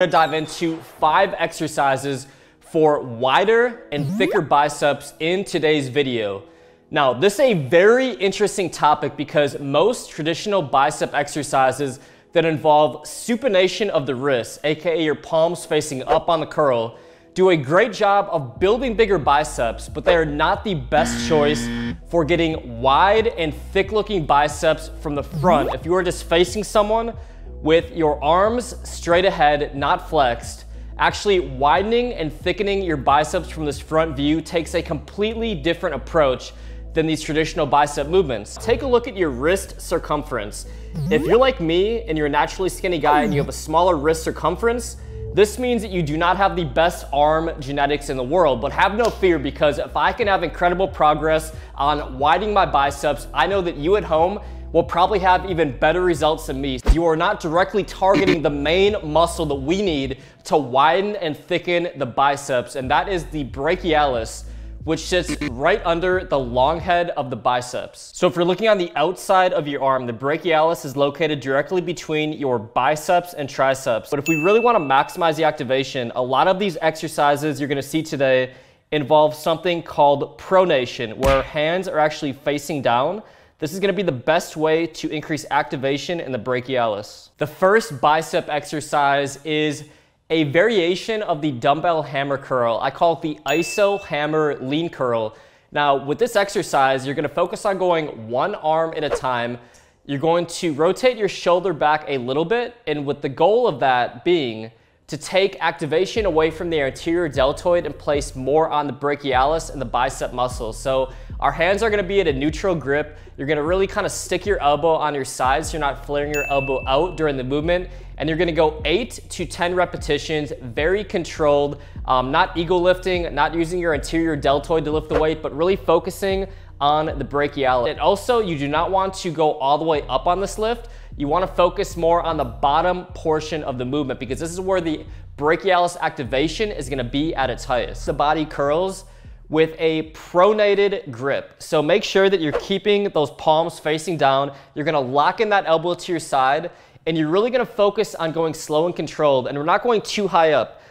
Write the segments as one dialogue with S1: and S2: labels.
S1: Going to dive into 5 exercises for wider and thicker biceps in today's video. Now, this is a very interesting topic because most traditional bicep exercises that involve supination of the wrists, aka your palms facing up on the curl, do a great job of building bigger biceps, but they are not the best choice for getting wide and thick looking biceps from the front. If you are just facing someone with your arms straight ahead, not flexed, actually widening and thickening your biceps from this front view takes a completely different approach than these traditional bicep movements. Take a look at your wrist circumference. If you're like me and you're a naturally skinny guy and you have a smaller wrist circumference, this means that you do not have the best arm genetics in the world, but have no fear, because if I can have incredible progress on widening my biceps, I know that you at home will probably have even better results than me. You are not directly targeting the main muscle that we need to widen and thicken the biceps, and that is the brachialis, which sits right under the long head of the biceps. So if you're looking on the outside of your arm, the brachialis is located directly between your biceps and triceps. But if we really want to maximize the activation, a lot of these exercises you're going to see today involve something called pronation, where hands are actually facing down. This is going to be the best way to increase activation in the brachialis. The first bicep exercise is a variation of the dumbbell hammer curl. I call it the iso hammer lean curl. Now, with this exercise, you're going to focus on going one arm at a time. You're going to rotate your shoulder back a little bit, and with the goal of that being to take activation away from the anterior deltoid and place more on the brachialis and the bicep muscles. So our hands are going to be at a neutral grip. You're going to really kind of stick your elbow on your side so you're not flaring your elbow out during the movement. And you're going to go 8 to 10 repetitions, very controlled, not ego lifting, not using your anterior deltoid to lift the weight, but really focusing on the brachialis. And also, you do not want to go all the way up on this lift. You want to focus more on the bottom portion of the movement, because this is where the brachialis activation is going to be at its highest. The body curls with a pronated grip. So make sure that you're keeping those palms facing down. You're going to lock in that elbow to your side, and you're really going to focus on going slow and controlled. And we're not going too high up.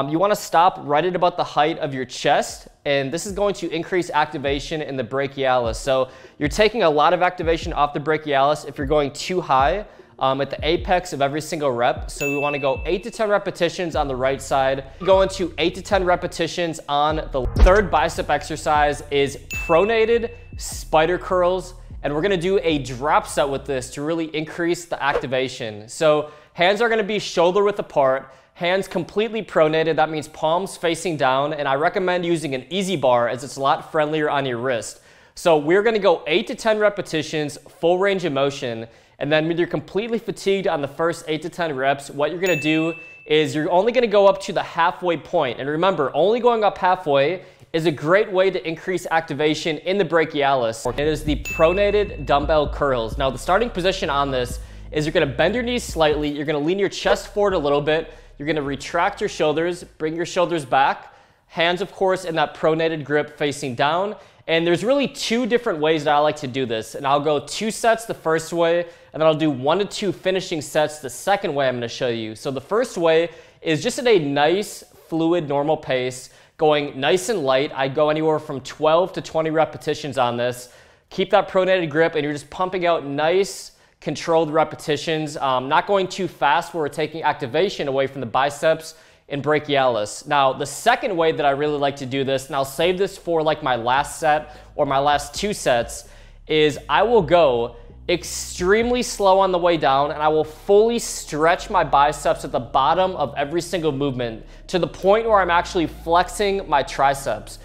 S1: You want to stop right at about the height of your chest, and this is going to increase activation in the brachialis. So you're taking a lot of activation off the brachialis if you're going too high at the apex of every single rep. So we want to go 8 to 10 repetitions on the right side. Go into 8 to 10 repetitions on the third bicep exercise is pronated spider curls, and we're going to do a drop set with this to really increase the activation. So hands are going to be shoulder width apart. Hands completely pronated, that means palms facing down, and I recommend using an easy bar as it's a lot friendlier on your wrist. So we're going to go 8 to 10 repetitions, full range of motion, and then when you're completely fatigued on the first 8 to 10 reps, what you're going to do is you're only going to go up to the halfway point. And remember, only going up halfway is a great way to increase activation in the brachialis. It is the pronated dumbbell curls. Now, the starting position on this is you're going to bend your knees slightly, you're going to lean your chest forward a little bit, you're going to retract your shoulders, bring your shoulders back, hands, of course, in that pronated grip facing down. And there's really 2 different ways that I like to do this. And I'll go 2 sets the first way, and then I'll do 1 to 2 finishing sets the second way I'm going to show you. So the first way is just at a nice, fluid, normal pace, going nice and light. I go anywhere from 12 to 20 repetitions on this. Keep that pronated grip, and you're just pumping out nice, controlled repetitions, not going too fast where we're taking activation away from the biceps and brachialis. Now, the second way that I really like to do this, and I'll save this for like my last set or my last 2 sets, is I will go extremely slow on the way down, and I will fully stretch my biceps at the bottom of every single movement to the point where I'm actually flexing my triceps.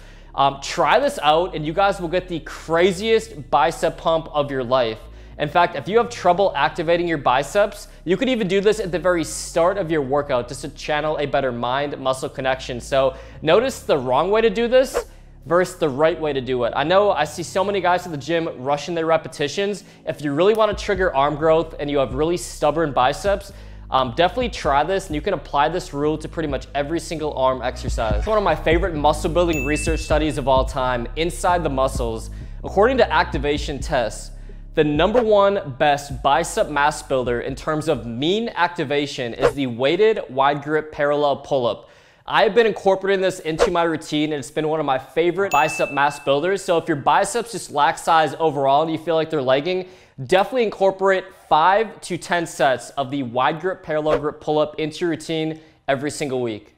S1: Try this out, and you guys will get the craziest bicep pump of your life. In fact, if you have trouble activating your biceps, you could even do this at the very start of your workout just to channel a better mind-muscle connection. So notice the wrong way to do this versus the right way to do it. I know I see so many guys at the gym rushing their repetitions. If you really want to trigger arm growth and you have really stubborn biceps, definitely try this, and you can apply this rule to pretty much every single arm exercise. It's one of my favorite muscle building research studies of all time, Inside the Muscles. According to activation tests, The #1 best bicep mass builder in terms of mean activation is the weighted wide grip parallel pull-up. I've been incorporating this into my routine and it's been one of my favorite bicep mass builders. So if your biceps just lack size overall and you feel like they're lagging, definitely incorporate 5 to 10 sets of the wide grip parallel grip pull-up into your routine every single week.